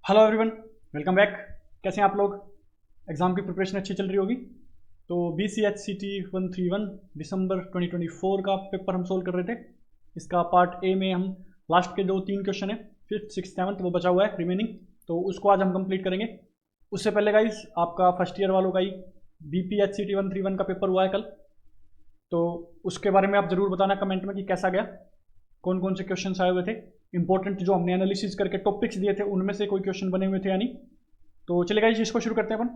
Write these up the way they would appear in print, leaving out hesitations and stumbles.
Hello everyone, welcome back. कैसे हैं आप लोग? एग्ज़ाम की प्रिपरेशन अच्छी चल रही होगी। तो BCHCT 131 दिसंबर 2024 का पेपर हम सोल्व कर रहे थे। इसका पार्ट ए में हम लास्ट के जो 3 क्वेश्चन है 5th 6th 7th वो बचा हुआ है रिमेनिंग, तो उसको आज हम कंप्लीट करेंगे। उससे पहले गाइस आपका फर्स्ट ईयर वालों का ही BPHCT 131 का पेपर हुआ है कल, तो उसके बारे में आप ज़रूर बताना कमेंट में कि कैसा गया, कौन कौन से क्वेश्चन आए हुए थे, इंपॉर्टेंट जो हमने एनालिसिस करके टॉपिक्स दिए थे उनमें से कोई क्वेश्चन बने हुए थे या नहीं। तो चलिए गाइज इसको शुरू करते हैं अपन।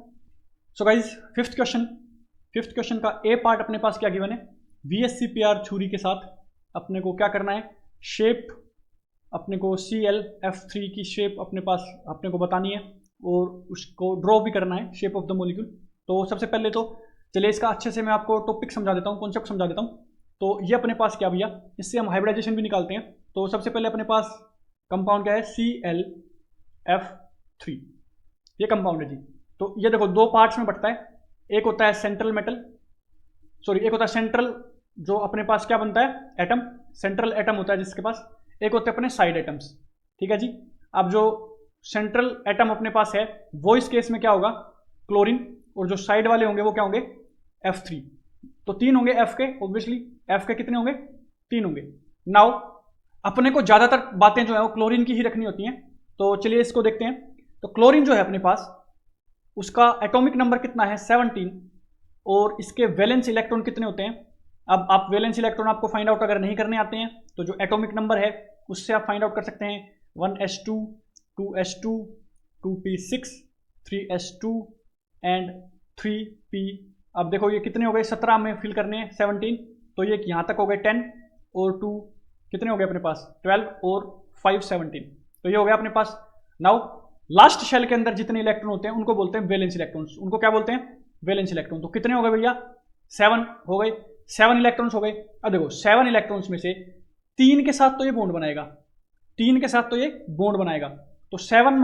सो गाइज फिफ्थ क्वेश्चन का ए पार्ट अपने पास क्या गिवन है, VSCPR छुरी के साथ अपने को क्या करना है, शेप अपने को ClF3 की शेप अपने पास अपने को बतानी है और उसको ड्रॉ भी करना है, शेप ऑफ द मॉलिक्यूल। तो सबसे पहले तो चलिए इसका अच्छे से मैं आपको टॉपिक समझा देता हूँ, कॉन्सेप्ट समझा देता हूँ। तो ये अपने पास क्या भैया, इससे हम हाइब्रिडाइजेशन भी निकालते हैं। तो सबसे पहले अपने पास कंपाउंड क्या है, ClF3, ये कंपाउंड है जी। तो ये देखो दो पार्ट्स में बंटता है, एक होता है सेंट्रल एक होता है सेंट्रल जो अपने पास क्या बनता है, एटम, सेंट्रल एटम होता है जिसके पास, एक होते हैं अपने साइड एटम्स। ठीक है जी। अब जो सेंट्रल एटम अपने पास है वो इस केस में क्या होगा, क्लोरीन, और जो साइड वाले होंगे वो क्या होंगे, F3। तो 3 होंगे F के, ऑब्वियसली F के कितने होंगे, 3 होंगे। नाउ अपने को ज्यादातर बातें जो है वो क्लोरीन की ही रखनी होती हैं, तो चलिए इसको देखते हैं। तो क्लोरीन जो है अपने पास, उसका एटॉमिक नंबर कितना है, 17, और इसके वैलेंस इलेक्ट्रॉन कितने होते हैं। अब आप वैलेंस इलेक्ट्रॉन आपको फाइंड आउट अगर नहीं करने आते हैं तो जो एटॉमिक नंबर है उससे आप फाइंड आउट कर सकते हैं, 1s2, 2s2, 2p6, 3s2 and 3p। अब देखो ये कितने हो गए, 17 में फिल करने हैं 17, तो ये यहाँ तक हो गए 10, और 2 कितने हो गए अपने पास 12, और 5 17, तो ये हो गया अपने पास। नाउ लास्ट शेल के अंदर जितने इलेक्ट्रॉन होते हैं उनको बोलते हैं वैलेंस इलेक्ट्रॉन्स, उनको क्या बोलते हैं, वैलेंस इलेक्ट्रॉन। तो कितने हो गए भैया, 7 हो गए, 7 इलेक्ट्रॉन्स हो गए। अब देखो 7 इलेक्ट्रॉन्स में से 3 के साथ तो ये बॉन्ड बनाएगा, 3 के साथ तो ये बॉन्ड बनाएगा, तो 7 -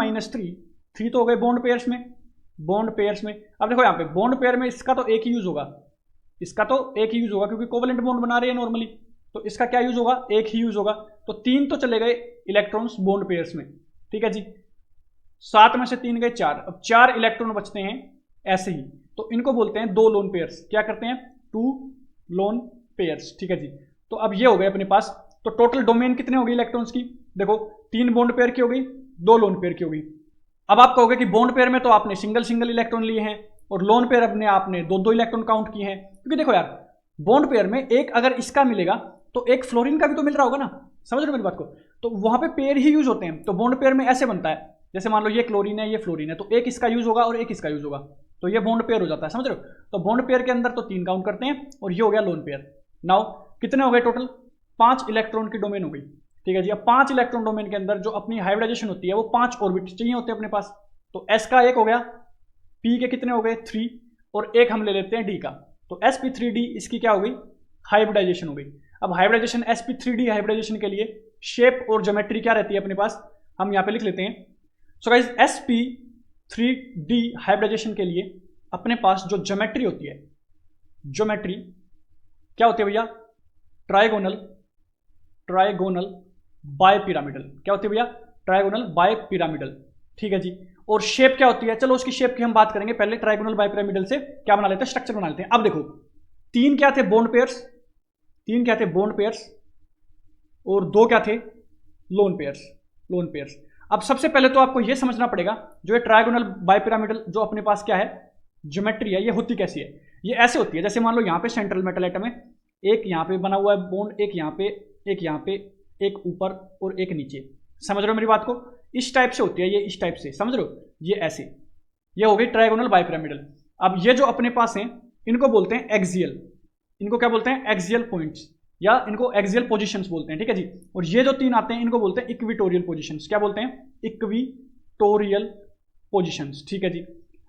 3 तो हो गए बॉन्ड पेयर्स में, बॉन्ड पेयर्स में। अब देखो यहाँ पे बॉन्ड पेयर में इसका तो एक ही यूज होगा, इसका तो एक ही यूज होगा क्योंकि कोवेलेंट बॉन्ड बना रहे हैं नॉर्मली, तो इसका क्या यूज होगा, एक ही यूज होगा। तो 3 तो चले गए इलेक्ट्रॉन्स बॉन्ड पेयर्स में, ठीक है जी। 7 में से 3 गए 4, अब 4 इलेक्ट्रॉन बचते हैं ऐसे ही, तो इनको बोलते हैं 2 लोन पेयर्स। क्या करते हैं, 2 लोन पेयर्स, ठीक है जी। तो अब ये हो गए अपने पास, तो टोटल डोमेन कितने हो गए इलेक्ट्रॉन्स की, देखो 3 बॉन्ड पेयर की हो गई, 2 लोन पेयर की हो गई। अब आप कहोगे कि बॉन्ड पेयर में तो आपने सिंगल इलेक्ट्रॉन लिए हैं और लोन पेयर अपने आपने 2 इलेक्ट्रॉन काउंट किए हैं, क्योंकि देखो यार बॉन्ड पेयर में एक अगर इसका मिलेगा तो एक फ्लोरीन का भी तो मिल रहा होगा ना, समझ रहे हो मेरी बात को। तो वहां पे पेयर ही यूज होते हैं, तो बॉन्ड पेयर में ऐसे बनता है, जैसे मान लो ये क्लोरीन है ये फ्लोरीन है, तो एक इसका यूज होगा और एक इसका यूज होगा, तो ये बॉन्ड पेयर हो जाता है, समझ रहे हो। तो बॉन्ड पेयर के अंदर तो 3 काउंट करते हैं और ये हो गया लोन पेयर। नाउ कितने हो गए टोटल, 5 इलेक्ट्रॉन की डोमेन हो गई, ठीक है जी। अब 5 इलेक्ट्रॉन डोमेन के अंदर जो अपनी हाइब्रिडाइजेशन होती है वो 5 ऑर्बिट चाहिए होते हैं अपने पास। तो S का एक हो गया, P के कितने हो गए 3, और एक हम ले लेते हैं D का, तो sp3d इसकी क्या हो गई, हाइब्रिडाइजेशन हो गई। अब हाइब्रिडाइजेशन sp3d हाइब्रिडाइजेशन के लिए शेप और ज्योमेट्री क्या रहती है अपने पास, हम यहाँ पे लिख लेते हैं। सो गाइस sp3d हाइब्रिडाइजेशन के लिए अपने पास जो ज्योमेट्री होती है, ज्योमेट्री क्या होती है भैया, ट्राइगोनल बाय पिरामिडल, क्या होती है भैया, ट्राइगोनल बाय पिरामिडल, ठीक है जी। और शेप क्या होती है, चलो उसकी शेप की हम बात करेंगे, पहले ट्राइगोनल बाय पिरामिडल से क्या बना लेते हैं, स्ट्रक्चर बना लेते हैं। अब देखो 3 क्या थे बॉन्ड पेयर्स, 3 क्या थे बॉन्ड पेयर्स, और 2 क्या थे लोन पेयर्स। अब सबसे पहले तो आपको यह समझना पड़ेगा जो ये ट्राइगोनल बाय पिरामिडल जो अपने पास क्या है, ज्योमेट्री है, ये होती कैसी है। ये ऐसे होती है जैसे मान लो यहाँ पे सेंट्रल मेटल एटम है, एक यहाँ पे बना हुआ है बॉन्ड, एक यहाँ पे, एक यहाँ पे, एक ऊपर और एक नीचे, समझ रहे हो मेरी बात को। इस टाइप से होती है ये, इस टाइप से, समझ रहे हो, ये ऐसे, ये हो गई ट्राइगोनल बाय पिरामिडल। अब ये जो अपने पास हैं इनको बोलते हैं एक्सियल, इनको क्या बोलते हैं, एक्सियल पॉइंट्स, या इनको एक्सियल पोजीशंस बोलते हैं, ठीक है जी। और ये जो 3 आते हैं इनको बोलते हैं इक्विटोरियल पोजीशंस, क्या बोलते हैं, इक्विटोरियल पोजीशंस, ठीक है जी।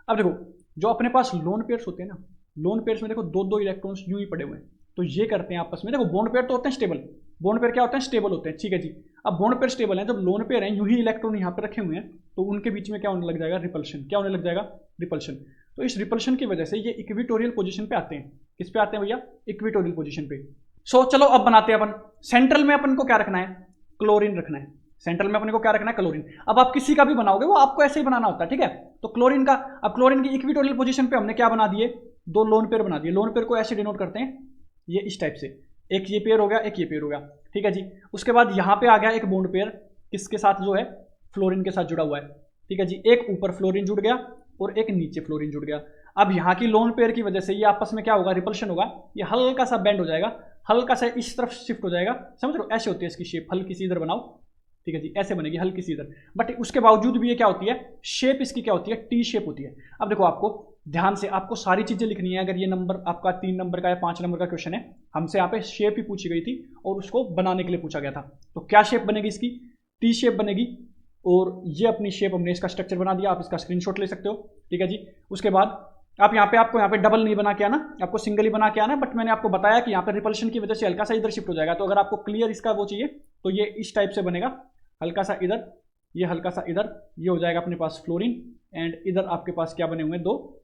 अब देखो जो अपने पास लोन पेयर्स होते हैं ना, लोन पेयर्स में देखो 2 इलेक्ट्रॉन्स यूं ही पड़े हुए हैं, तो ये करते हैं आपस में, देखो बॉन्ड पेयर तो होते हैं स्टेबल, बॉन्ड पेयर क्या होते हैं, स्टेबल होते हैं, ठीक है जी। अब बॉन्ड पेयर स्टेबल हैं, जब लोन पेयर हैं यूं ही इलेक्ट्रॉन यहाँ पे रखे हुए हैं, तो उनके बीच में क्या होने लग जाएगा, रिपल्शन, क्या होने लग जाएगा, रिपल्शन। तो इस रिपल्शन की वजह से ये इक्विटोरियल पोजीशन पे आते हैं, किस पे आते हैं भैया, इक्विटोरियल पोजीशन पे। सो चलो अब बनाते हैं अपन, सेंट्रल में अपन को क्या रखना है, क्लोरीन रखना है, सेंट्रल में अपने को क्या रखना है, क्लोरीन। अब आप किसी का भी बनाओगे वो आपको ऐसे ही बनाना होता है, ठीक है। तो क्लोरीन का, अब क्लोरीन की इक्विटोरियल पोजीशन पे हमने क्या बना दिए, 2 लोन पेयर बना दिए। लोन पेयर को ऐसे डिनोट करते हैं, ये इस टाइप से, एक ये पेयर हो गया, एक ये पेयर हो गया, ठीक है जी। उसके बाद यहाँ पे आ गया एक बॉन्ड पेयर, किसके साथ जो है, फ्लोरीन के साथ जुड़ा हुआ है, ठीक है जी। एक ऊपर फ्लोरीन जुड़ गया और एक नीचे फ्लोरीन जुड़ गया। अब यहाँ की लोन पेयर की वजह से ये आपस में क्या होगा, रिपल्शन होगा, ये हल्का सा बेंड हो जाएगा, हल्का सा इस तरफ शिफ्ट हो जाएगा, समझ लो, ऐसे होती है इसकी शेप, हल्की सी इधर बनाओ, ठीक है जी, ऐसे बनेगी हल्की सी इधर। बट उसके बावजूद भी ये क्या होती है, शेप इसकी क्या होती है, टी शेप होती है। अब देखो आपको ध्यान से आपको सारी चीजें लिखनी है। अगर ये नंबर आपका 3 नंबर का या 5 नंबर का क्वेश्चन है, हमसे यहाँ पे शेप ही पूछी गई थी और उसको बनाने के लिए पूछा गया था। तो क्या शेप बनेगी इसकी, टी शेप बनेगी। और ये अपनी शेप, हमने इसका स्ट्रक्चर बना दिया, आप इसका स्क्रीनशॉट ले सकते हो, ठीक है जी। उसके बाद आप यहाँ पे, आपको यहाँ पे डबल नहीं बना के आना, आपको सिंगल ही बना के आना। बट मैंने आपको बताया कि यहाँ पे रिपल्शन की वजह से हल्का सा इधर शिफ्ट हो जाएगा। तो अगर आपको क्लियर इसका वो चाहिए तो ये इस टाइप से बनेगा, हल्का सा इधर, ये हल्का सा इधर, ये हो जाएगा अपने पास फ्लोरीन, एंड इधर आपके पास क्या बने हुए हैं, 2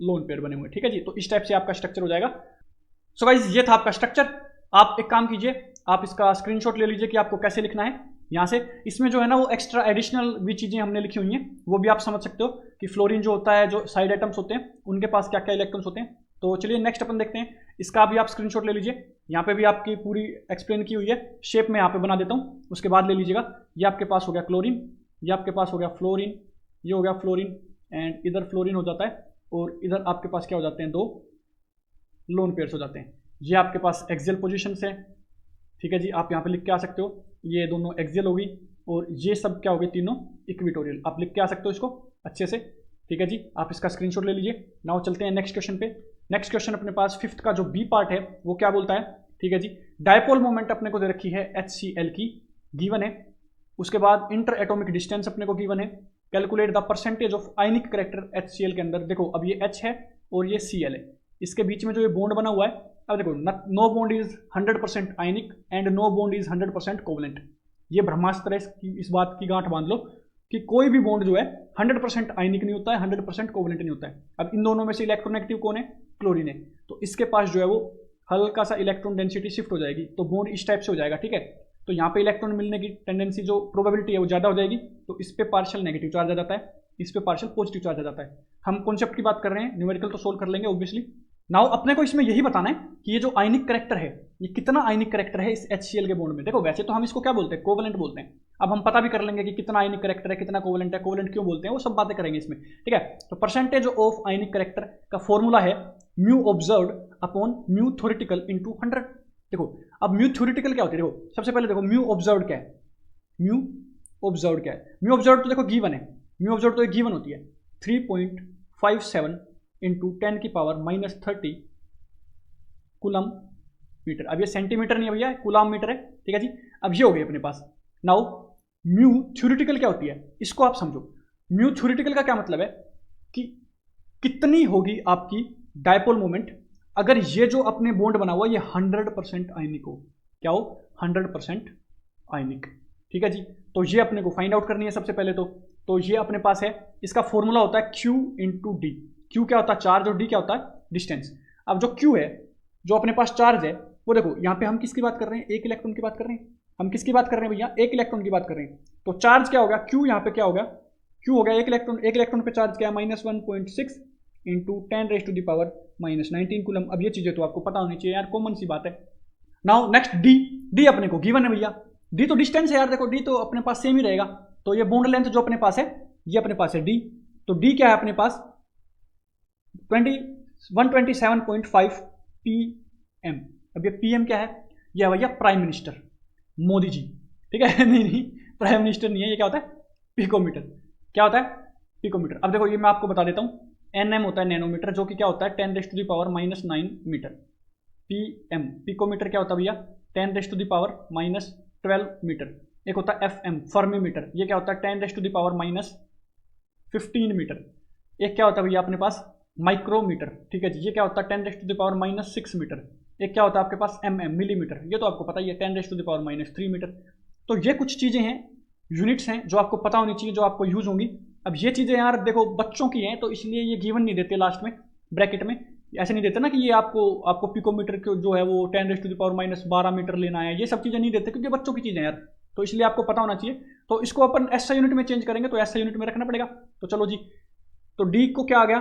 लोन पेयर बने हुए, ठीक है जी। तो इस टाइप से आपका स्ट्रक्चर हो जाएगा। सो गाइस ये था आपका स्ट्रक्चर। आप एक काम कीजिए, आप इसका स्क्रीनशॉट ले लीजिए कि आपको कैसे लिखना है यहाँ से। इसमें जो है ना वो एक्स्ट्रा एडिशनल भी चीज़ें हमने लिखी हुई हैं, वो भी आप समझ सकते हो कि फ्लोरीन जो होता है, जो साइड एटम्स होते हैं उनके पास क्या क्या इलेक्ट्रॉन्स होते हैं। तो चलिए नेक्स्ट अपन देखते हैं, इसका भी आप स्क्रीनशॉट ले लीजिए। यहाँ पे भी आपकी पूरी एक्सप्लेन की हुई है, शेप में यहाँ पे बना देता हूँ, उसके बाद ले लीजिएगा। ये आपके पास हो गया क्लोरीन, ये आपके पास हो गया फ्लोरीन, ये हो गया फ्लोरीन, एंड इधर फ्लोरीन हो जाता है, और इधर आपके पास क्या हो जाते हैं, 2 लोन पेयर्स हो जाते हैं। ये आपके पास एक्सियल पोजीशन है, ठीक है जी। आप यहाँ पे लिख के आ सकते हो, ये दोनों एक्सियल होगी और ये सब क्या हो गए, तीनों इक्विटोरियल। आप लिख के आ सकते हो इसको अच्छे से, ठीक है जी। आप इसका स्क्रीनशॉट ले लीजिए। नाउ चलते हैं नेक्स्ट क्वेश्चन पे। नेक्स्ट क्वेश्चन अपने पास 5th का जो बी पार्ट है वो क्या बोलता है, ठीक है जी। डायपोल मोमेंट अपने को दे रखी है HCl की, गिवन है। उसके बाद इंटर एटॉमिक डिस्टेंस अपने को गिवन है। Calculate the percentage of ionic character HCl के अंदर। देखो अब ये H है और ये Cl है, इसके बीच में जो ये बॉन्ड बना हुआ है, अब देखो no bond is 100% ionic and no bond is 100% covalent. ये ब्रह्मास्त्र है, इस बात की गांठ बांध लो कि कोई भी बॉन्ड जो है 100% आयनिक नहीं होता है, 100% कोवलेंट नहीं होता है। अब इन दोनों में से इलेक्ट्रोनेगेटिव कौन है, क्लोरीन है। तो इसके पास जो है वो हल्का सा इलेक्ट्रॉन डेंसिटी शिफ्ट हो जाएगी, तो बॉन्ड इस टाइप से हो जाएगा, ठीक है। तो यहाँ पे इलेक्ट्रॉन मिलने की टेंडेंसी, जो प्रोबेबिलिटी है वो ज़्यादा हो जाएगी। तो इस पे पार्शियल नेगेटिव चार्ज आ जाता है, इस पे पार्शियल पॉजिटिव चार्ज आ जाता है। हम कॉन्सेप्ट की बात कर रहे हैं, न्यूमेरिकल तो सोल्व कर लेंगे ऑब्वियसली। नाउ अपने को इसमें यही बताना है कि ये जो आयनिक करेक्टर है, ये कितना आयनिक करेक्टर है इस HCl के बॉन्ड में। देखो वैसे तो हम इसको क्या बोलते हैं, कोवलेंट बोलते हैं। अब हम पता भी कर लेंगे कि कितना आयनिक करेक्टर है, कितना कोवलेंट है, कोवलेंट क्यों बोलते हैं, वो सब बातें करेंगे इसमें, ठीक है। तो परसेंटेज ऑफ आयनिक करेक्टर का फॉर्मूला है mu observed upon mu theoretical into 100। देखो अब म्यू थ्योरेटिकल क्या होती है, देखो सबसे पहले देखो म्यू ऑब्जर्व्ड क्या है, म्यू ऑब्जर्व्ड क्या है। म्यू ऑब्जर्व्ड तो देखो गिवन है, म्यू ऑब्जर्व्ड तो एक गिवन होती है 3.57 इंटू 10 की पावर -30 कूलम मीटर। अब ये सेंटीमीटर नहीं है भैया, कूलम मीटर है, ठीक है जी। अब ये हो गई अपने पास। नाउ म्यू थ्योरेटिकल क्या होती है, इसको आप समझो। म्यू थ्योरेटिकल का क्या मतलब है कि कितनी होगी आपकी डायपोल मोमेंट अगर ये जो अपने बॉन्ड बना हुआ ये 100% आयनिक हो। क्या हो, 100% आयनिक, ठीक है जी। तो ये अपने को फाइंड आउट करनी है सबसे पहले। तो ये अपने पास है, इसका फॉर्मूला होता है Q इंटू डी। क्यू क्या होता है, चार्ज, और डी क्या होता है, डिस्टेंस। अब जो Q है, जो अपने पास चार्ज है, वो देखो यहाँ पे हम किसकी बात कर रहे हैं, एक इलेक्ट्रॉन की बात कर रहे हैं। हम किसकी बात कर रहे हैं भैया, एक इलेक्ट्रॉन की बात कर रहे हैं। तो चार्ज क्या होगा, Q यहाँ पे क्या होगा, Q हो गया एक इलेक्ट्रॉन। एक इलेक्ट्रॉन पे चार्ज क्या है, -1.6 इंटू 10⁻⁻19 कूलम। अब ये चीजें तो आपको पता होनी चाहिए यार, कॉमन सी बात है। Now next D. डी अपने को गिवन है भैया, डी तो डिस्टेंस है यार, देखो डी तो अपने पास सेम ही रहेगा। तो ये बॉन्ड लेंथ जो अपने पास है, ये अपने पास है डी। तो डी क्या है अपने पास, 127.5 pm। अब ये pm क्या है, ये है भैया प्राइम मिनिस्टर मोदी जी, ठीक है। नहीं प्राइम मिनिस्टर नहीं है, ये क्या होता है, पिकोमीटर। क्या होता है, पिकोमीटर। अब देखो ये मैं आपको बता देता हूँ, nm होता है नैनोमीटर, जो कि क्या होता है 10⁻⁻9 मीटर। pm पिकोमीटर क्या होता है भैया, 10⁻⁻12 मीटर। एक होता है fm फर्मी मीटर, ये क्या होता है 10⁻⁻15 मीटर। एक क्या होता है भैया अपने पास माइक्रोमीटर, ठीक है जी, ये क्या होता है 10⁻⁻6 मीटर। एक क्या होता है आपके पास mm मिलीमीटर, ये तो आपको पता ही है 10⁻⁻3 मीटर। तो ये कुछ चीज़ें हैं, यूनिट्स हैं जो आपको पता होनी चाहिए, जो आपको यूज होंगी। अब ये चीज़ें यार देखो बच्चों की हैं, तो इसलिए ये गिवन नहीं देते लास्ट में ब्रैकेट में, ऐसे नहीं देते ना कि ये आपको पिकोमीटर जो है वो 10⁻⁻12 मीटर लेना है, ये सब चीज़ें नहीं देते क्योंकि बच्चों की चीज़ें यार। तो इसलिए आपको पता होना चाहिए। तो इसको अपन एसआई यूनिट में चेंज करेंगे तो एसआई यूनिट में रखना पड़ेगा। तो चलो जी, तो डी को क्या आ गया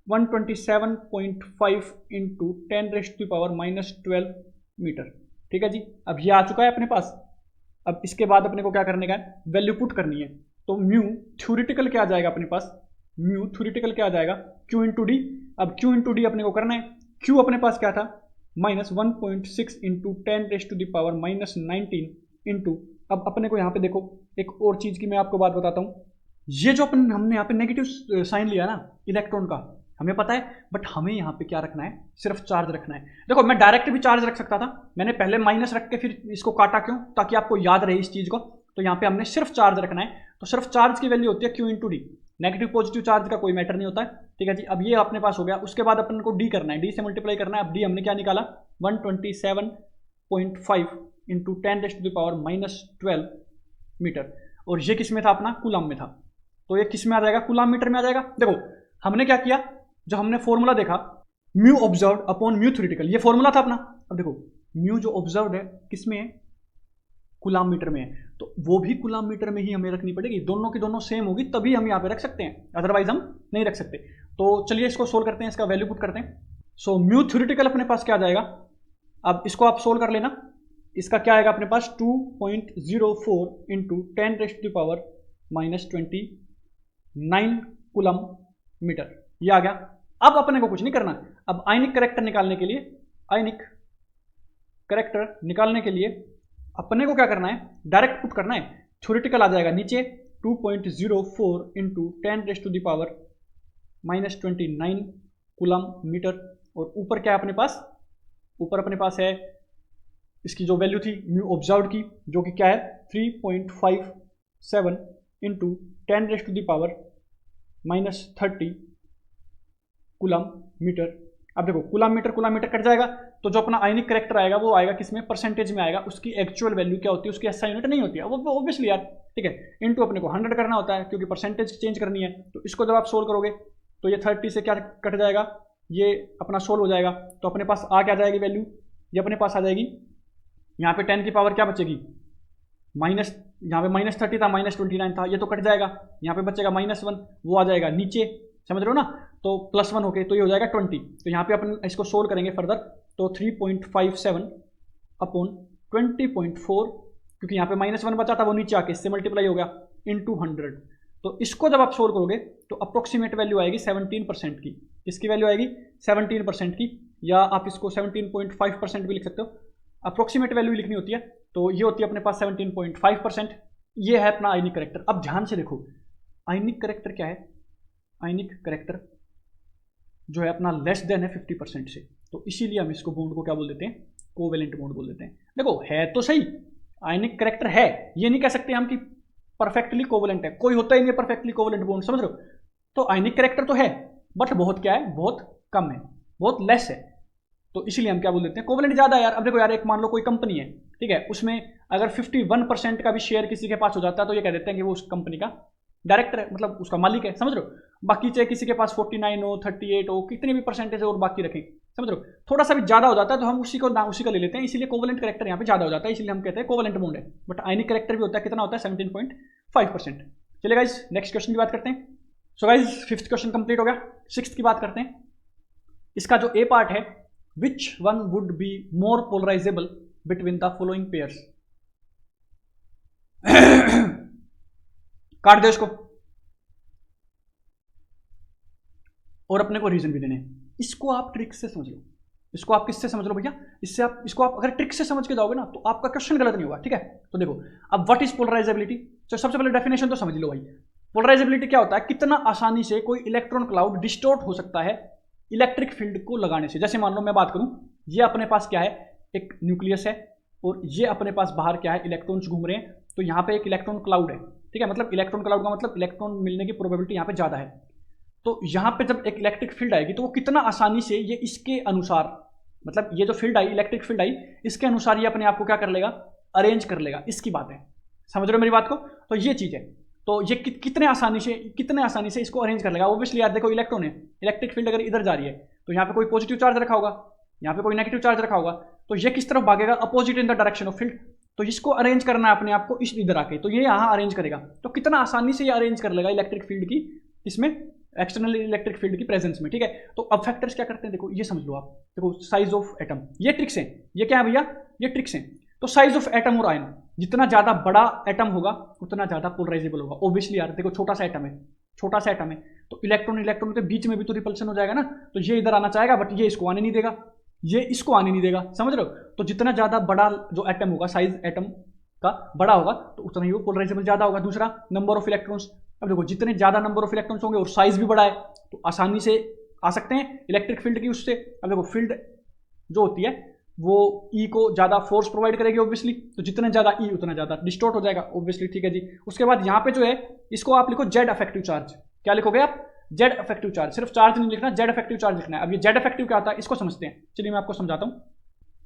127.5 इंटू 10⁻⁻12 मीटर। ठीक है जी, अब ये आ चुका है अपने पास। अब इसके बाद अपने को क्या करने का है, वैल्यू पुट करनी है। तो म्यू थ्योरेटिकल क्या आ जाएगा अपने पास, म्यू थ्योरेटिकल क्या आ जाएगा क्यू इंटू डी। अब क्यू इंटू डी अपने को करना है, क्यू अपने पास क्या था -1.6 इंटू 10⁻⁻19 इंटू, अब अपने को यहाँ पे देखो एक और चीज़ की मैं आपको बात बताता हूँ। ये जो अपन हमने यहाँ पे नेगेटिव साइन लिया ना इलेक्ट्रॉन का, हमें पता है, बट हमें यहाँ पे क्या रखना है, सिर्फ चार्ज रखना है। देखो मैं डायरेक्ट भी चार्ज रख सकता था, मैंने पहले माइनस रख के फिर इसको काटा, क्यों, ताकि आपको याद रहे इस चीज़ को। तो यहाँ पे हमने सिर्फ चार्ज रखना है, तो सिर्फ चार्ज की वैल्यू होती है Q into D. Negative positive charge का कोई मैटर नहीं होता है। ठीक है जी, अब ये अपने पास हो गया। उसके बाद अपन को डी करना है, डी से मल्टीप्लाई करना है। अब डी हमने क्या निकाला 127.5 इंटू 10⁻⁻12 मीटर, और ये किस में था अपना, कूलम में था। तो ये किस में आ जाएगा, कूलम मीटर में आ जाएगा। देखो हमने क्या किया, जो हमने फॉर्मूला देखा mu observed upon mu theoretical, ये फॉर्मूला था अपना। अब देखो म्यू जो ऑब्जर्व्ड है किस में है, कूलम मीटर में है, तो वो भी कूलम मीटर में ही हमें रखनी पड़ेगी। दोनों की दोनों सेम होगी तभी हम यहाँ पे रख सकते हैं, अदरवाइज हम नहीं रख सकते। तो चलिए इसको सोल्व करते हैं, इसका वैल्यू पुट करते हैं। सो म्यू थ्योरेटिकल अपने पास क्या आ जाएगा, अब इसको आप सोल्व कर लेना। इसका क्या आएगा अपने पास 2.04 इंटू 10⁻⁻29 कूलम मीटर, ये आ गया। अब अपने को कुछ नहीं करना, अब आयनिक करैक्टर निकालने के लिए, आयनिक करैक्टर निकालने के लिए अपने को क्या करना है, डायरेक्ट पुट करना है। थ्योरेटिकल आ जाएगा नीचे 2.04 इंटू 10⁻⁻29 कूलम मीटर, और ऊपर क्या है अपने पास, ऊपर अपने पास है इसकी जो वैल्यू थी म्यू ऑब्जर्व्ड की, जो कि क्या है 3.57 इंटू 10⁻⁻30 कूलम मीटर। अब देखो कूलम मीटर कट जाएगा, तो जो अपना आयनिक करैक्टर आएगा वो आएगा किसमें, परसेंटेज में आएगा। उसकी एक्चुअल वैल्यू क्या होती है, उसकी एसआई यूनिट नहीं होती है वो ऑब्वियसली यार। ठीक है, इनटू अपने को 100 करना होता है क्योंकि परसेंटेज चेंज करनी है। तो इसको जब आप सोल्व करोगे तो ये 30 से क्या कट जाएगा, ये अपना सोल्व हो जाएगा। तो अपने पास आ क्या जाएगी वैल्यू, ये अपने पास आ जाएगी यहाँ पे 10 की पावर क्या बचेगी, माइनस, यहाँ पे -30 था, -29 था, ये तो कट जाएगा। यहाँ पे बचेगा -1, वो आ जाएगा नीचे, समझ रहे हो ना। तो +1 होके तो ये हो जाएगा 20। तो यहाँ पे अपन इसको सोल्व करेंगे फर्दर, तो 3.57 अपॉन 20.4, क्योंकि यहाँ पे -1 बचा था वो नीचे आके इससे मल्टीप्लाई हो गया, इंटू 100। तो इसको जब आप सोल्व करोगे तो अप्रोक्सीमेट वैल्यू आएगी 17% की। किसकी वैल्यू आएगी, 17% की, या आप इसको 17.5% भी लिख सकते हो। अप्रोक्सीमेट वैल्यू लिखनी होती है, तो ये होती है अपने पास 17.5%। ये है अपना आयनिक करैक्टर। अब ध्यान से देखो आयनिक करैक्टर क्या है, आयनिक करैक्टर जो है अपना लेस देन है 50% से, तो इसीलिए हम इसको बॉन्ड को क्या बोल देते हैं, कोवेलेंट बॉन्ड बोल देते हैं। देखो है तो सही, आयनिक करैक्टर है, ये नहीं कह सकते हम कि परफेक्टली कोवेलेंट है, कोई होता ही नहीं परफेक्टली कोवेलेंट बॉन्ड, समझ रहे हो। तो आयनिक करैक्टर तो है, बट बहुत क्या है, बहुत कम है, बहुत लेस है। तो इसीलिए हम क्या बोल देते हैं, कोवेलेंट ज़्यादा है यार। अब देखो यार, एक मान लो कोई कंपनी है, ठीक है, उसमें अगर 51% का भी शेयर किसी के पास हो जाता है तो ये कह देते हैं कि वो उस कंपनी का डायरेक्टर है, मतलब उसका मालिक है, समझ रहे हो। बाकी चाहे किसी के पास 49 हो, 38 हो, कितने भी परसेंटेज और बाकी रखें, समझ रहे हो, थोड़ा सा भी ज़्यादा हो जाता है तो हम उसी का ले लेते हैं, इसीलिए कोवेलेंट करैक्टर यहाँ पे ज़्यादा हो जाता है, इसलिए हम कहते हैं कोवेलेंट बॉन्ड है। बट आयनिक करैक्टर भी होता है, कितना होता है 17.5%। चलिए गाइज नेक्स्ट क्वेश्चन की बात करते हैं। So guys 5th question complete हो गया, 6th की बात करते हैं। इसका जो ए पार्ट है, which one would be more polarizable between the following pairs? काट दो इसको, और अपने को रीजन भी देने हैं। इसको आप ट्रिक से समझ लो, इसको आप किससे समझ लो भैया, इससे आप इसको आप अगर ट्रिक से समझ के जाओगे ना तो आपका क्वेश्चन गलत नहीं होगा, ठीक है। तो देखो अब व्हाट इज पोलराइजेबिलिटी, तो सबसे पहले डेफिनेशन तो समझ लो भाई। पोलराइजेबिलिटी क्या होता है, कितना आसानी से कोई इलेक्ट्रॉन क्लाउड डिस्टोर्ट हो सकता है इलेक्ट्रिक फील्ड को लगाने से। जैसे मान लो मैं बात करूं, ये अपने पास क्या है, एक न्यूक्लियस है, और ये अपने पास बाहर क्या है, इलेक्ट्रॉन्स घूम रहे हैं। तो यहाँ पे एक इलेक्ट्रॉन क्लाउड है, ठीक है, मतलब इलेक्ट्रॉन क्लाउड का मतलब इलेक्ट्रॉन मिलने की प्रोबेबिलिटी यहाँ पे ज़्यादा है। तो यहाँ पे जब एक इलेक्ट्रिक फील्ड आएगी तो वो कितना आसानी से ये इसके अनुसार, मतलब ये जो field I, electric field I, इसके अनुसार ये अपने आप को क्या कर लेगा, अरेंज कर लेगा। इसकी बात है, समझ रहे हो मेरी बात को। तो ये चीज़ है, तो ये कितने आसानी से इसको अरेंज कर लेगा। ऑब्वियसली यार देखो इलेक्ट्रॉन है, इलेक्ट्रिक फील्ड अगर इधर जा रही है तो यहाँ पे कोई पॉजिटिव चार्ज रखा होगा, यहाँ पे कोई नेगेटिव चार्ज रखा होगा, तो ये किस तरफ भागेगा, opposite in the direction of field. तो इसको अरेंज करना है अपने आप को इस इधर आके, तो ये यहाँ अरेंज करेगा। तो कितना आसानी से ये अरेंज कर लेगा इलेक्ट्रिक फील्ड की इसमें, एक्सटर्नल इलेक्ट्रिक फील्ड की प्रेजेंस में, ठीक है। तो अब फैक्टर्स क्या करते हैं, देखो ये समझ लो आप, देखो साइज ऑफ एटम, ये ट्रिक्स हैं, ये क्या है भैया, ये ट्रिक्स हैं। तो साइज ऑफ एटम और आयन, जितना ज्यादा बड़ा एटम होगा उतना ज्यादा पोलराइजेबल होगा। ऑब्वियसली यार देखो छोटा सा एटम है, छोटा सा एटम है, तो इलेक्ट्रॉन इलेक्ट्रॉन के बीच में भी तो रिपल्शन हो जाएगा ना, तो ये इधर आना चाहेगा बट ये इसको आने नहीं देगा, ये इसको आने नहीं देगा, समझ रहे हो। तो जितना ज्यादा बड़ा जो एटम होगा, साइज एटम का बड़ा होगा तो उतना ही वो पोलराइजेबल ज्यादा होगा। दूसरा नंबर ऑफ इलेक्ट्रॉन्स, अब देखो जितने ज्यादा नंबर ऑफ इलेक्ट्रॉन्स होंगे और साइज भी बड़ा है तो आसानी से आ सकते हैं इलेक्ट्रिक फील्ड की उससे। अब देखो फील्ड जो होती है वो ई को ज्यादा फोर्स प्रोवाइड करेगी ऑब्वियसली, तो जितना ज्यादा ई उतना ज्यादा डिस्टॉर्ट हो जाएगा ऑब्वियसली, ठीक है जी। उसके बाद यहाँ पे जो है इसको आप लिखो जेड अफेक्टिव चार्ज, क्या लिखोगे आप, जेड अफेक्टिव चार्ज, सिर्फ चार्ज नहीं लिखना, जेड अफेक्टिव चार्ज लिखना है। अब ये जेड अफेक्टिव क्या होता है इसको समझते हैं, चलिए मैं आपको समझाता हूँ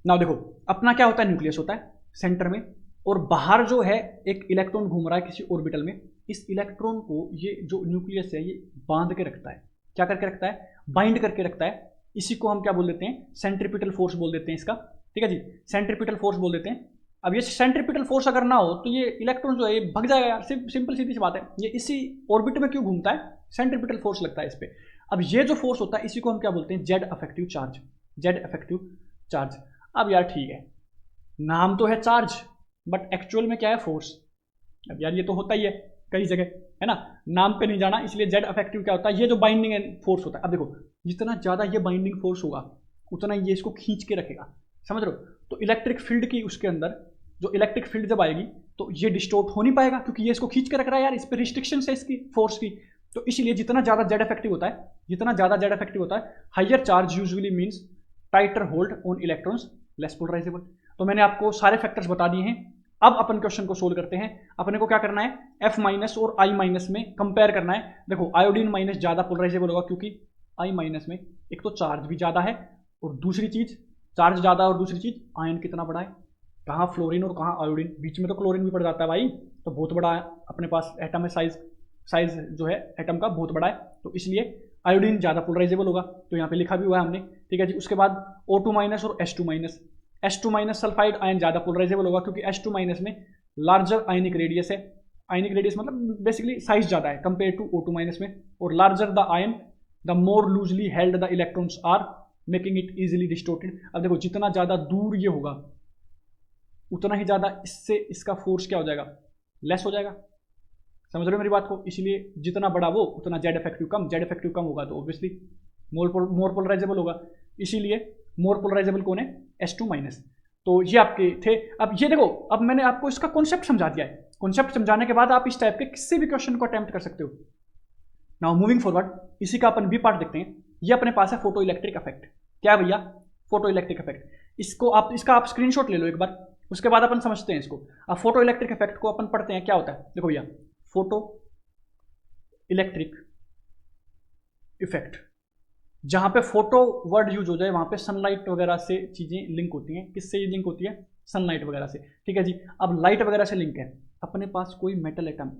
ना। देखो अपना क्या होता है, न्यूक्लियस होता है सेंटर में, और बाहर जो है एक इलेक्ट्रॉन घूम रहा है किसी ऑर्बिटल में। इस इलेक्ट्रॉन को ये जो न्यूक्लियस है ये बांध के रखता है, क्या करके रखता है, बाइंड करके रखता है। इसी को हम क्या बोल देते हैं, सेंट्रीपिटल फोर्स बोल देते हैं इसका, ठीक है जी, सेंट्रीपिटल फोर्स बोल देते हैं। अब ये सेंट्रीपिटल फोर्स अगर ना हो तो ये इलेक्ट्रॉन जो है ये भग जाएगा यार, सिंपल सीधी सी बात है। ये इसी ऑर्बिट में क्यों घूमता है, सेंट्रीपिटल फोर्स लगता है इस पर। अब ये जो फोर्स होता है इसी को हम क्या बोलते हैं, Z affective charge, Z affective charge. अब यार ठीक है, नाम तो है चार्ज बट एक्चुअल में क्या है, फोर्स। अब यार ये तो होता ही है कई जगह, है ना, नाम पे नहीं जाना, इसलिए जेड अफेक्टिव क्या होता है, ये जो बाइंडिंग फोर्स होता है। अब देखो जितना ज़्यादा ये बाइंडिंग फोर्स होगा उतना ये इसको खींच के रखेगा, समझ रहे हो। तो इलेक्ट्रिक फील्ड की उसके अंदर जो इलेक्ट्रिक फील्ड जब आएगी तो ये डिस्टॉर्ट हो नहीं पाएगा क्योंकि ये इसको खींच के रख रहा है यार, इस पर रिस्ट्रिक्शन है इसकी फोर्स की। तो इसीलिए जितना ज़्यादा जेड इफेक्टिव होता है, जितना ज़्यादा जेड इफेक्टिव होता है, higher charge usually means tighter hold on electrons, less polarizable. तो मैंने आपको सारे फैक्टर्स बता दिए हैं। अब अपन क्वेश्चन को सोल्व करते हैं। अपने को क्या करना है, F माइनस और I माइनस में कंपेयर करना है। देखो आयोडीन माइनस ज़्यादा पोलराइजेबल होगा क्योंकि I माइनस में एक तो चार्ज भी ज़्यादा है और दूसरी चीज़ चार्ज ज़्यादा, और दूसरी चीज़ आयन कितना बड़ा है, कहाँ फ्लोरीन और कहाँ आयोडीन, बीच में तो क्लोरीन भी पड़ जाता है भाई, तो बहुत बड़ा है अपने पास एटम है, साइज जो है एटम का बहुत बड़ा है, तो इसलिए आयोडीन ज़्यादा पोलराइजेबल होगा। तो यहाँ पे लिखा भी हुआ है हमने, ठीक है जी। उसके बाद O2 माइनस और H2 minus, H2 minus sulphide ion ज़्यादा पोलराइजेबल होगा क्योंकि H2 माइनस में लार्जर आयनिक रेडियस है, आयनिक रेडियस मतलब बेसिकली साइज ज़्यादा है कंपेयर टू O2 माइनस में, और larger the ion the more loosely held the electrons are making it easily distorted. अब देखो जितना ज़्यादा दूर ये होगा उतना ही ज़्यादा इससे इसका फोर्स क्या हो जाएगा, लेस हो जाएगा, समझ रहे हो मेरी बात को। इसलिए जितना बड़ा वो उतना जेड इफेक्टिव कम, जेड इफेक्टिव कम होगा तो ऑब्वियसली मोर पोलराइजेबल होगा, इसीलिए मोर पोलराइजेबल कौन है, H2 माइनस। तो ये आपके थे। अब ये देखो, अब मैंने आपको इसका कॉन्सेप्ट समझा दिया है, कॉन्सेप्ट समझाने के बाद आप इस टाइप के किसी भी क्वेश्चन को अटेम्प्ट कर सकते हो। नाउ मूविंग फॉरवर्ड, इसी का अपन बी पार्ट देखते हैं। ये अपने पास है फोटो इलेक्ट्रिक इफेक्ट, क्या भैया, फोटो इलेक्ट्रिक इफेक्ट। इसको आप इसका आप स्क्रीनशॉट ले लो एक बार, उसके बाद अपन समझते हैं इसको। अब फोटो इलेक्ट्रिक इफेक्ट को अपन पढ़ते हैं क्या होता है। देखो भैया, फोटो इलेक्ट्रिक इफेक्ट, जहां पे फोटो वर्ड यूज हो जाए वहां पे सनलाइट वगैरह से चीजें लिंक होती हैं। किससे ये लिंक होती है, सनलाइट वगैरह से, ठीक है जी। अब लाइट वगैरह से लिंक है, अपने पास कोई मेटल एटम,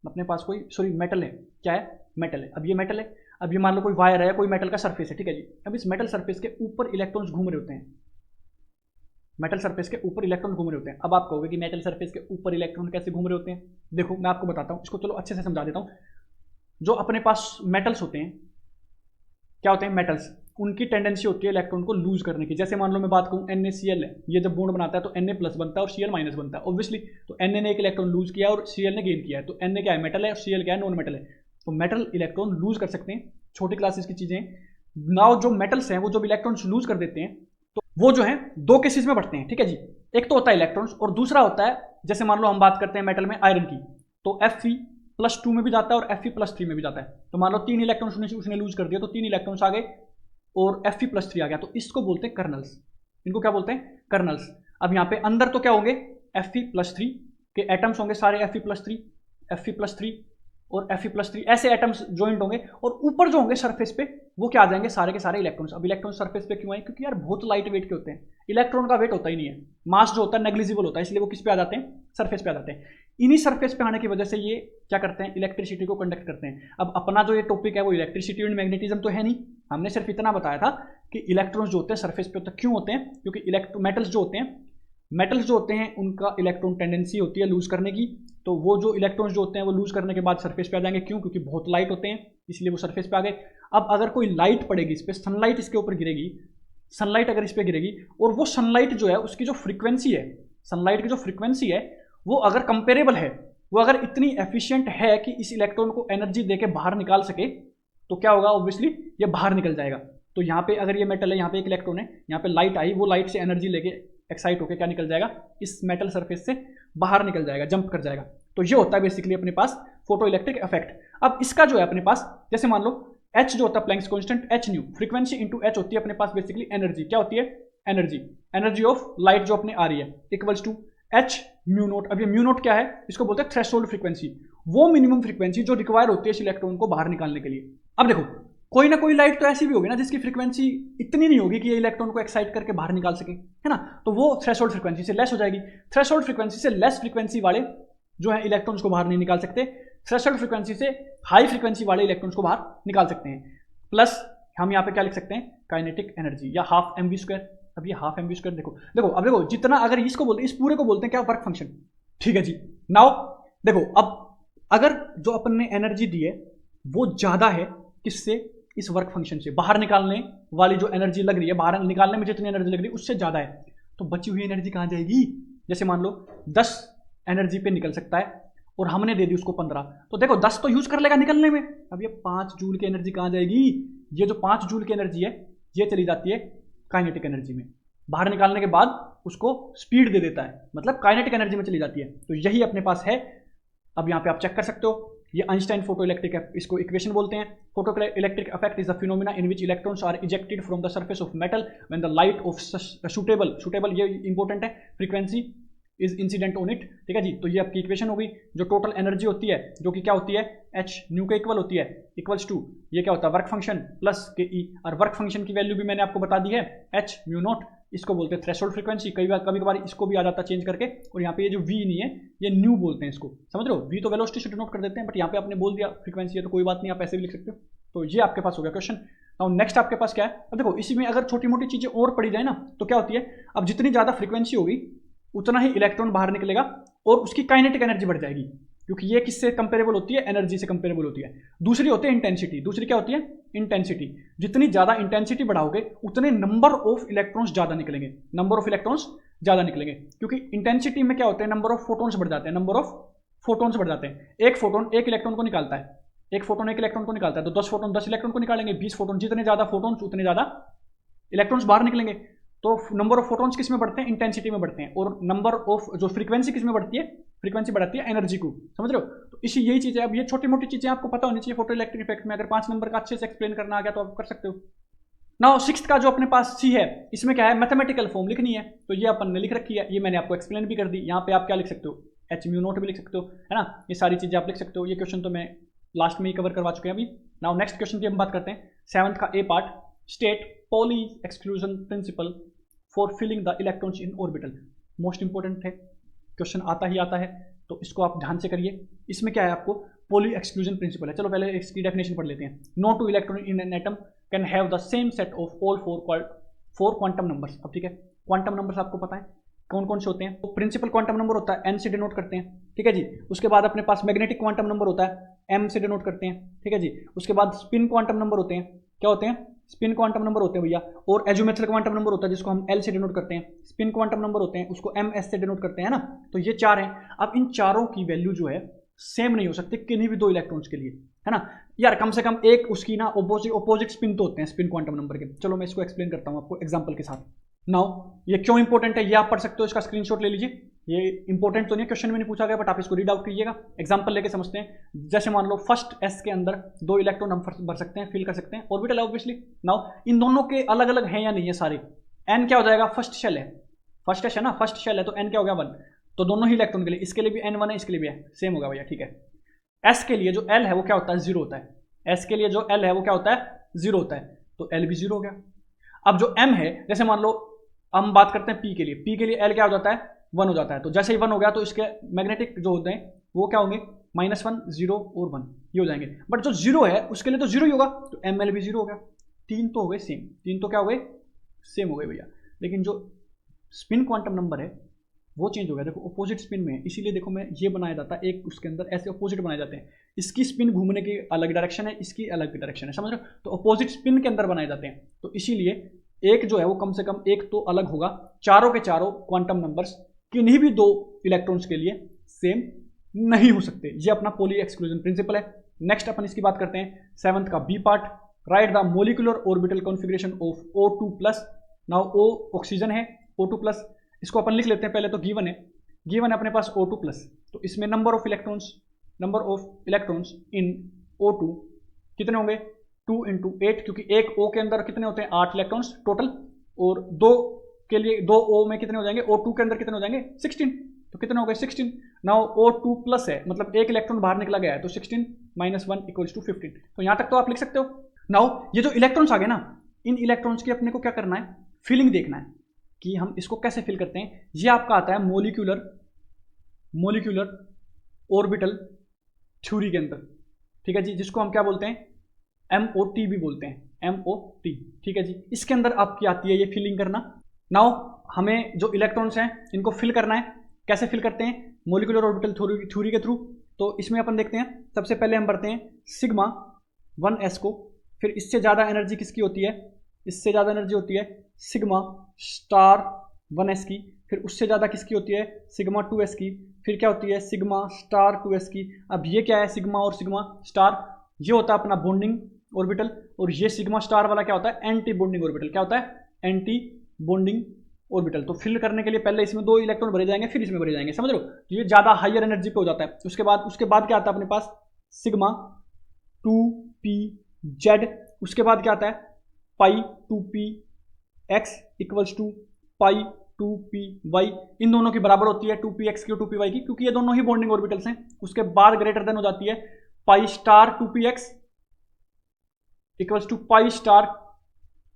अपने पास कोई मेटल है, क्या है, मेटल है। अब ये मेटल है, अब ये मान लो कोई वायर है, कोई मेटल का सरफेस है, ठीक है जी। अब इस मेटल सरफेस के ऊपर इलेक्ट्रॉन्स घूम रहे होते हैं, मेटल सरफेस के ऊपर इलेक्ट्रॉन घूम रहे होते हैं। अब आप कहोगे कि मेटल सरफेस के ऊपर इलेक्ट्रॉन कैसे घूम रहे होते हैं, देखो मैं आपको बताता हूँ इसको, चलो अच्छे से समझा देता हूँ। जो अपने पास मेटल्स होते हैं, क्या होते हैं मेटल्स, उनकी टेंडेंसी होती है इलेक्ट्रॉन को लूज करने की। जैसे मान लो मैं बात करूँ NaCl है, ये जब बॉन्ड बनाता है तो Na प्लस बनता है और Cl माइनस बनता है ऑब्वियसली। तो Na ने एक इलेक्ट्रॉन लूज किया और Cl ने गेन किया है, तो Na क्या है, मेटल है, और Cl क्या है, नॉन मेटल है। तो मेटल इलेक्ट्रॉन लूज कर सकते हैं, छोटी क्लासेस की चीजें। नाउ जो मेटल्स हैं वो जब इलेक्ट्रॉन्स लूज कर देते हैं तो वो जो है दो केसेस में बढ़ते हैं, ठीक है जी। एक तो होता है इलेक्ट्रॉन्स और दूसरा होता है, जैसे मान लो हम बात करते हैं मेटल में आयरन की, तो Fe+2 में भी जाता है और Fe+3 में भी जाता है। तो मान लो 3 इलेक्ट्रॉन्स उसने लूज कर दिया तो 3 इलेक्ट्रॉन्स आ गए और Fe+3 आ गया, तो इसको बोलते हैं कर्नल्स। इनको क्या बोलते हैं, कर्नल्स। अब यहाँ पे अंदर तो क्या होंगे, Fe+3 के एटम्स होंगे सारे, Fe+3 और Fe+3 ऐसे एटम्स ज्वाइंट होंगे, और ऊपर जो होंगे सरफेस पे वो क्या आ जाएंगे, सारे के सारे इलेक्ट्रॉन्स। अब इलेक्ट्रॉन सरफेस पे क्यों आए, क्योंकि यार बहुत लाइट वेट के होते हैं, इलेक्ट्रॉन का वेट होता ही नहीं है, मास जो होता है नेग्लिजिबल होता है, इसलिए वो किस पे आ जाते हैं, सरफेस पे आ जाते हैं। इन्हीं सरफेस पे आने की वजह से ये क्या करते हैं, इलेक्ट्रिसिटी को कंडक्ट करते हैं। अब अपना जो ये टॉपिक है वो इलेक्ट्रिसिटी एंड मैग्नेटिज्म तो है नहीं, हमने सिर्फ इतना बताया था कि इलेक्ट्रॉन्स जो होते हैं सरफेस पे होते हैं, क्यों होते हैं, क्योंकि मेटल्स जो होते हैं मेटल्स जो होते हैं उनका इलेक्ट्रॉन टेंडेंसी होती है लूज करने की, तो वो जो इलेक्ट्रॉन्स जो होते हैं वो लूज करने के बाद सरफेस पे आ जाएंगे। क्यों? क्योंकि बहुत लाइट होते हैं, इसलिए वो सरफेस पे आ गए। अब अगर कोई लाइट पड़ेगी इस पर, सनलाइट इसके ऊपर गिरेगी, सनलाइट अगर इस पर गिरेगी और वो सनलाइट जो है उसकी जो फ्रीक्वेंसी है, सनलाइट की जो फ्रीक्वेंसी है वो अगर कंपेरेबल है, वो अगर इतनी एफिशिएंट है कि इस इलेक्ट्रॉन को एनर्जी देके बाहर निकाल सके, तो क्या होगा? ऑब्वियसली ये बाहर निकल जाएगा। तो यहाँ पे अगर ये मेटल है, यहाँ पे एक इलेक्ट्रॉन है, यहाँ पे लाइट आई, वो लाइट से एनर्जी लेके एक्साइट होकर क्या निकल जाएगा? इस मेटल सरफेस से बाहर निकल जाएगा, जंप कर जाएगा। तो ये होता है बेसिकली अपने पास फोटो इलेक्ट्रिक इफेक्ट। अब इसका जो है अपने पास, जैसे मान लो एच जो होता है Planck's constant, H new, frequency into H होती है अपने पास बेसिकली एनर्जी। क्या होती है? एनर्जी, एनर्जी ऑफ लाइट जो अपने आ रही है, equals to H mu naught. अब ये म्यू नोट क्या है? इसको बोलते हैं थ्रेशोल्ड फ्रीक्वेंसी, वो मिनिमम फ्रीक्वेंसी जो रिक्वायर होती है इस इलेक्ट्रॉन को बाहर निकालने के लिए। अब देखो, कोई ना कोई लाइट तो ऐसी भी होगी ना जिसकी फ्रीक्वेंसी इतनी नहीं होगी कि ये इलेक्ट्रॉन को एक्साइट करके बाहर निकाल सके, है ना? तो वो थ्रेशोल्ड फ्रीक्वेंसी से लेस हो जाएगी। थ्रेशोल्ड फ्रीक्वेंसी से लेस फ्रीक्वेंसी वाले जो है इलेक्ट्रॉन्स को बाहर नहीं निकाल सकते, थ्रेशोल्ड फ्रीक्वेंसी से हाई फ्रीक्वेंसी वाले इलेक्ट्रॉन्स को बाहर निकाल सकते हैं। प्लस हम यहाँ पे क्या लिख सकते हैं? काइनेटिक एनर्जी या हाफ एम वी स्क्वायर। अब ये हाफ एम वी स्क्वायर देखो देखो, अब देखो जितना, अगर इसको बोलते हैं, इस पूरे को बोलते हैं क्या? Work function. ठीक है जी। नाउ देखो, अब अगर जो अपन ने एनर्जी दी है वो ज्यादा है किससे? इस वर्क फंक्शन से। बाहर निकालने वाली जो एनर्जी लग रही है, बाहर निकालने में जितनी एनर्जी लग रही है उससे ज्यादा है, तो बची हुई एनर्जी कहाँ जाएगी? जैसे मान लो 10 एनर्जी पे निकल सकता है और हमने दे दी उसको 15, तो देखो 10 तो यूज कर लेगा निकलने में। अब ये 5 जूल की एनर्जी कहाँ जाएगी? ये जो 5 जूल की एनर्जी है ये चली जाती है काइनेटिक एनर्जी में। बाहर निकालने के बाद उसको स्पीड दे देता है, मतलब काइनेटिक एनर्जी में चली जाती है। तो यही अपने पास है। अब यहाँ पे आप चेक कर सकते हो, ये आइंस्टाइन फोटो इलेक्ट्रिक, इसको इक्वेशन बोलते हैं। Photoelectric effect is the phenomena in which electrons are ejected from the surface of metal when the light of suitable ये इंपॉर्टेंट है, frequency is incident on it. ठीक है जी। तो ये आपकी इक्वेशन होगी। जो टोटल एनर्जी होती है जो कि क्या होती है? एच न्यू के इक्वल होती है, इक्वल्स टू ये क्या होता है? वर्क फंक्शन प्लस के ई। और वर्क फंक्शन की वैल्यू भी मैंने आपको बता दी है, एच म्यू नॉट। इसको बोलते हैं थ्रेशोल्ड फ्रीक्वेंसी। कभी कभार इसको भी आ जाता है चेंज करके, और यहाँ पे ये जो वी नहीं है ये न्यू बोलते हैं इसको, समझ रहे हो? वी तो वेलोसिटी से डिनोट कर देते हैं, बट यहाँ पे आपने बोल दिया फ्रीक्वेंसी है तो कोई बात नहीं, आप ऐसे भी लिख सकते हो। तो ये आपके पास हो गया क्वेश्चन। नाउ नेक्स्ट आपके पास क्या है? अब देखो, इसी में अगर छोटी मोटी चीजें और पड़ी जाए ना तो क्या होती है? अब जितनी ज्यादा फ्रीक्वेंसी होगी उतना ही इलेक्ट्रॉन बाहर निकलेगा और उसकी काइनेटिक एनर्जी बढ़ जाएगी, क्योंकि ये किससे कंपेरेबल होती है? एनर्जी से कंपेरेबल होती है। दूसरी होती है इंटेंसिटी। दूसरी क्या होती है? इंटेंसिटी। जितनी ज्यादा इंटेंसिटी बढ़ाओगे उतने नंबर ऑफ इलेक्ट्रॉन्स ज्यादा निकलेंगे, नंबर ऑफ इलेक्ट्रॉन्स ज्यादा निकलेंगे, क्योंकि इंटेंसिटी में क्या होता है? नंबर ऑफ फोटोन्स बढ़ जाते हैं, नंबर ऑफ फोटोन्स बढ़ जाते हैं। एक फोटोन एक इलेक्ट्रॉन को निकालता है, एक फोटोन एक इलेक्ट्रॉन को निकालता है, तो 10 फोटोन 10 इलेक्ट्रॉन को निकालेंगे, 20 फोटोन। जितने ज्यादा फोटोन्स उतने ज्यादा इलेक्ट्रॉन्स बाहर निकलेंगे। तो नंबर ऑफ फोटोन्स किस में बढ़ते हैं? इंटेंसिटी में बढ़ते हैं। और नंबर ऑफ जो फ्रीक्वेंसी किस में बढ़ती है? फ्रीक्वेंसी बढ़ाती है एनर्जी को, समझ रहे हो? तो इसी यही चीज है। अब ये छोटी मोटी चीजें आपको पता होनी चाहिए फोटो इलेक्ट्रिक इफेक्ट में। अगर 5 नंबर का अच्छे से एक्सप्लेन करना आ गया तो आप कर सकते हो। नाउ 6th का जो अपने पास सी है, इसमें क्या है? मैथमेटिकल फॉर्म लिखनी है, तो ये अपन ने लिख रखी है, ये मैंने आपको एक्सप्लेन भी कर दी। यहाँ पे आप क्या लिख सकते हो? एच म्यू नोट भी लिख सकते हो, है ना? ये सारी चीजें आप लिख सकते हो। ये क्वेश्चन तो मैं लास्ट में ही कवर करवा चुके हैं अभी। नाउ नेक्स्ट क्वेश्चन की हम बात करते हैं, 7th का A part. State Pauli exclusion principle for filling the electrons in orbital. Most important है, क्वेश्चन आता ही आता है, तो इसको आप ध्यान से करिए। इसमें क्या है? आपको पॉली एक्सक्लूजन प्रिंसिपल है। चलो पहले इसकी डेफिनेशन पढ़ लेते हैं। No two electron in an atom can have the same set of all four quantum numbers. अब ठीक है, क्वांटम नंबर्स आपको पता है कौन कौन से होते हैं? तो प्रिंसिपल क्वांटम नंबर होता है, एन से डिनोट करते हैं, ठीक है जी। उसके बाद अपने पास मैग्नेटिक क्वांटम नंबर होता है, एम से डिनोट करते हैं, ठीक है जी। उसके बाद स्पिन क्वांटम नंबर होते हैं, क्या होते हैं? स्पिन क्वांटम नंबर होते हैं भैया। और एजुमेथल क्वांटम नंबर होता है जिसको हम एल से डिनोट करते हैं। स्पिन क्वांटम नंबर होते हैं, उसको एम एस से डिनोट करते हैं ना। तो ये 4 हैं। अब इन चारों की वैल्यू जो है सेम नहीं हो सकती किन्हीं भी 2 इलेक्ट्रॉन्स के लिए, है ना यार। कम से कम एक उसकी ना ऑपोजिट स्पिन तो होते हैं स्पिन क्वांटम नंबर के। चलो मैं इसको एक्सप्लेन करता हूँ आपको एग्जाम्पल के साथ। नाउ ये क्यों इंपॉर्टेंट है ये आप पढ़ सकते हो, इसका स्क्रीनशॉट ले लीजिए। ये इंपॉर्टेंट तो नहीं, क्वेश्चन में नहीं पूछा गया, बट आप इसको रीड आउट कीजिएगा। एग्जांपल लेके समझते हैं। जैसे मान लो फर्स्ट एस के अंदर 2 इलेक्ट्रॉन हम भर सकते हैं, फिल कर सकते हैं, ऑर्बिटल है ऑब्वियसली। नाउ इन दोनों के अलग अलग हैं या नहीं है सारे? एन क्या हो जाएगा? फर्स्ट शेल है, फर्स्ट एस है ना, फर्स्ट शेल है, तो एन क्या हो गया? 1। तो दोनों ही इलेक्ट्रॉन के लिए, इसके लिए भी एन 1 है, इसके लिए भी है, सेम होगा भैया, ठीक है। एस के लिए जो एल है वो क्या होता है? 0 होता है। एस के लिए जो एल है वो क्या होता है? 0 होता है, तो एल भी 0 हो गया। अब जो एम है, जैसे मान लो हम बात करते हैं पी के लिए, पी के लिए एल क्या हो जाता है? 1 हो जाता है। तो जैसे ही 1 हो गया तो इसके मैग्नेटिक जो होते हैं वो क्या होंगे? -1, 0 और 1 ये हो जाएंगे। बट जो 0 है उसके लिए तो 0 ही होगा, तो एम एल भी 0 हो गया। 3 तो हो गए सेम, 3 तो क्या हो गए? सेम हो गए भैया। लेकिन जो स्पिन क्वांटम नंबर है वो चेंज हो गया। देखो अपोजिट स्पिन में है, इसीलिए देखो मैं ये बनाया जाता है एक उसके अंदर ऐसे अपोजिट बनाए जाते हैं। इसकी स्पिन घूमने की अलग डायरेक्शन है, इसकी अलग डायरेक्शन है, समझ रहे हो? तो अपोजिट स्पिन के अंदर बनाए जाते हैं, तो इसीलिए एक जो है वो कम से कम एक तो अलग होगा। चारों के चारों क्वांटम नंबर्स किन्हीं भी दो इलेक्ट्रॉन्स के लिए सेम नहीं हो सकते। ये अपना पॉली एक्सक्लूजन प्रिंसिपल है। नेक्स्ट अपन इसकी बात करते हैं 7th का B part. Write the molecular orbital configuration of O2+। Now O oxygen है, O2+, इसको अपन लिख लेते हैं पहले। तो गिवन है अपने पास O2+, तो इसमें number of electrons in O2 कितने होंगे? 2 × 8, क्योंकि एक O के अंदर कितने होते हैं? 8 इलेक्ट्रॉन्स टोटल, और दो के लिए 2 O में कितने हो जाएंगे? O2 के अंदर कितने हो जाएंगे? 16, तो कितने हो गए? 16। नाउ O2+ है, मतलब एक इलेक्ट्रॉन बाहर निकला गया है, तो 16 - 1 = 15। तो यहां तक तो आप लिख सकते हो। नाउ ये जो इलेक्ट्रॉन्स आ गए ना, इन इलेक्ट्रॉन्स की अपने को क्या करना है? फिलिंग देखना है कि हम इसको कैसे फिल करते हैं। ये आपका आता है मोलिकुलर ऑर्बिटल थ्योरी के अंदर, ठीक है जी, जिसको हम क्या बोलते हैं? MOT भी बोलते हैं, MOT, ठीक है जी। इसके अंदर आपकी आती है ये फिलिंग करना। नाउ हमें जो इलेक्ट्रॉन्स हैं इनको फिल करना है। कैसे फिल करते हैं? मोलिकुलर ऑर्बिटल थ्योरी के थ्रू। तो इसमें अपन देखते हैं, सबसे पहले हम बढ़ते हैं सिग्मा 1s को, फिर इससे ज़्यादा एनर्जी किसकी होती है? इससे ज़्यादा एनर्जी होती है सिग्मा स्टार 1s की, फिर उससे ज़्यादा किसकी होती है? सिग्मा 2s की, फिर क्या होती है? सिग्मा स्टार 2s की। अब ये क्या है? सिग्मा और सिग्मा स्टार, ये होता है अपना बॉन्डिंग ऑर्बिटल, और ये सिग्मा स्टार वाला क्या होता है? Anti bonding orbital. क्या होता है? Anti bonding orbital. तो फिल करने के लिए पहले इसमें 2 इलेक्ट्रॉन भरे जाएंगे, फिर इसमें भरे जाएंगे, समझ लो। तो ये ज़्यादा हायर एनर्जी पे हो जाता है। उसके बाद क्या आता है अपने पास? Sigma 2pz। उसके बाद क्या आता है? पाई 2px = पाई 2py। इन दोनों की बराबर होती है 2px की और 2py की, क्योंकि ये दोनों ही बॉन्डिंग ऑर्बिटल्स हैं। उसके बाद ग्रेटर देन हो जाती है pi star 2px = pi star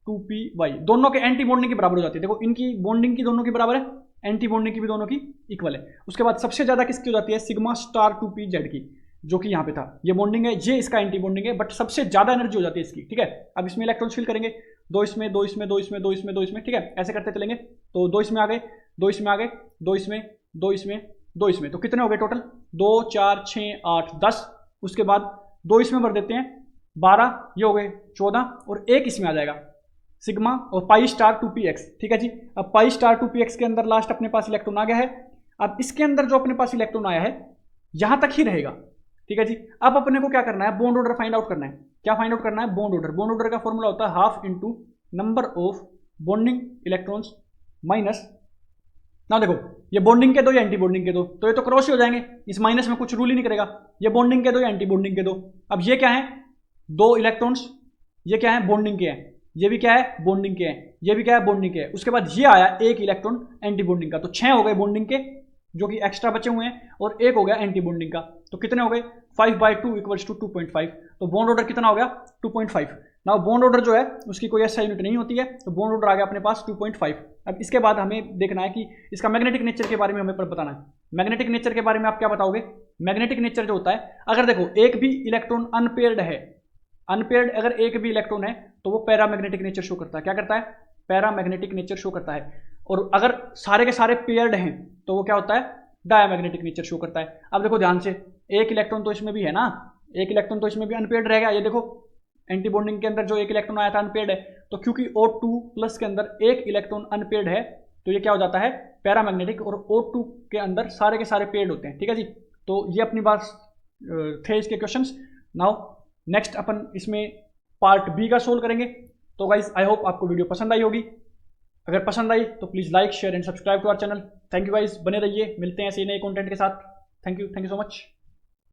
2py। दोनों के एंटी बॉन्डिंग की बराबर हो जाती है। देखो इनकी बॉन्डिंग की दोनों की बराबर है, एंटी बॉन्डिंग की भी दोनों की इक्वल है। उसके बाद सबसे ज्यादा किसकी हो जाती है? सिग्मा स्टार 2pz की, जो कि यहाँ पे था। ये बॉन्डिंग है, ये इसका एंटी बॉन्डिंग है, बट सबसे ज्यादा एनर्जी हो जाती है इसकी, ठीक है। अब इसमें इलेक्ट्रॉन्स फिल करेंगे, 2 इसमें, 2 इसमें, 2 इसमें, 2 इसमें, 2 इसमें, ठीक है, ऐसे करते चलेंगे। तो 2 इसमें आ गए, 2 इसमें आ गए, 2 इसमें, 2 इसमें, 2 इसमें, तो कितने हो गए टोटल? 2 4 6 8 10। उसके बाद 2 इसमें भर देते हैं, 12, ये हो गए 14, और एक इसमें आ जाएगा सिग्मा और पाई स्टार 2px, ठीक है जी। अब पाई स्टार 2px के अंदर लास्ट अपने पास इलेक्ट्रॉन आ गया है। अब इसके अंदर जो अपने पास इलेक्ट्रॉन आया है यहां तक ही रहेगा, ठीक है जी। अब अपने को क्या करना है? बॉन्ड ऑर्डर फाइंड आउट करना है। क्या फाइंड आउट करना है? Bond order. बॉन्ड ऑर्डर का फॉर्मूला होता है ½ × number of bonding electrons minus, ना देखो ये बॉन्डिंग के दो या एंटी बॉन्डिंग के दो, तो ये तो क्रॉस ही हो जाएंगे, इस माइनस में कुछ रूल ही नहीं करेगा। ये बॉन्डिंग के दो या एंटी बॉन्डिंग के दो। अब ये क्या है? 2 इलेक्ट्रॉन्स, ये क्या है? बॉन्डिंग के हैं, ये भी क्या है? बॉन्डिंग के हैं, ये भी क्या है? बॉन्डिंग के हैं। उसके बाद ये आया 1 इलेक्ट्रॉन एंटी बॉन्डिंग का, तो 6 हो गए बॉन्डिंग के जो कि एक्स्ट्रा बचे हुए हैं, और 1 हो गया एंटी बॉन्डिंग का, तो कितने हो गए? 5/2 = 2.5। तो बॉन्ड ऑर्डर कितना हो गया? 2.5। नाउ बॉन्ड ऑर्डर जो है उसकी कोई ऐसा यूनिट नहीं होती है, तो बॉन्ड ऑर्डर आ गया अपने पास 2.5। अब इसके बाद हमें देखना है कि इसका मैग्नेटिक नेचर के बारे में हमें बताना है। मैग्नेटिक नेचर के बारे में आप क्या बताओगे? मैग्नेटिक नेचर जो होता है, अगर देखो एक भी इलेक्ट्रॉन अनपेयर्ड है, अनपेयर्ड अगर एक भी इलेक्ट्रॉन है तो वो पैरामैग्नेटिक नेचर शो करता है। क्या करता है? पैरामैग्नेटिक नेचर शो करता है। और अगर सारे के सारे पेयर्ड हैं तो वो क्या होता है? डायमैग्नेटिक नेचर शो करता है। अब देखो ध्यान से, एक इलेक्ट्रॉन तो इसमें भी है ना, एक इलेक्ट्रॉन तो इसमें भी अनपेयर्ड रहेगा। ये देखो एंटी बॉन्डिंग के अंदर जो एक इलेक्ट्रॉन आया था अनपेयर्ड है, तो क्योंकि O2+ के अंदर एक इलेक्ट्रॉन अनपेयर्ड है तो ये क्या हो जाता है? पैरामैग्नेटिक। और O2 के अंदर सारे के सारे पेयर्ड होते हैं, ठीक है जी। तो ये अपनी बात थे इसके क्वेश्चंस। नाउ नेक्स्ट अपन इसमें पार्ट बी का सोल्व करेंगे। तो गाइस आई होप आपको वीडियो पसंद आई होगी। अगर पसंद आई तो please like share and subscribe to our channel. Thank you guys, बने रहिए, मिलते हैं ऐसे नए कंटेंट के साथ। Thank you so much.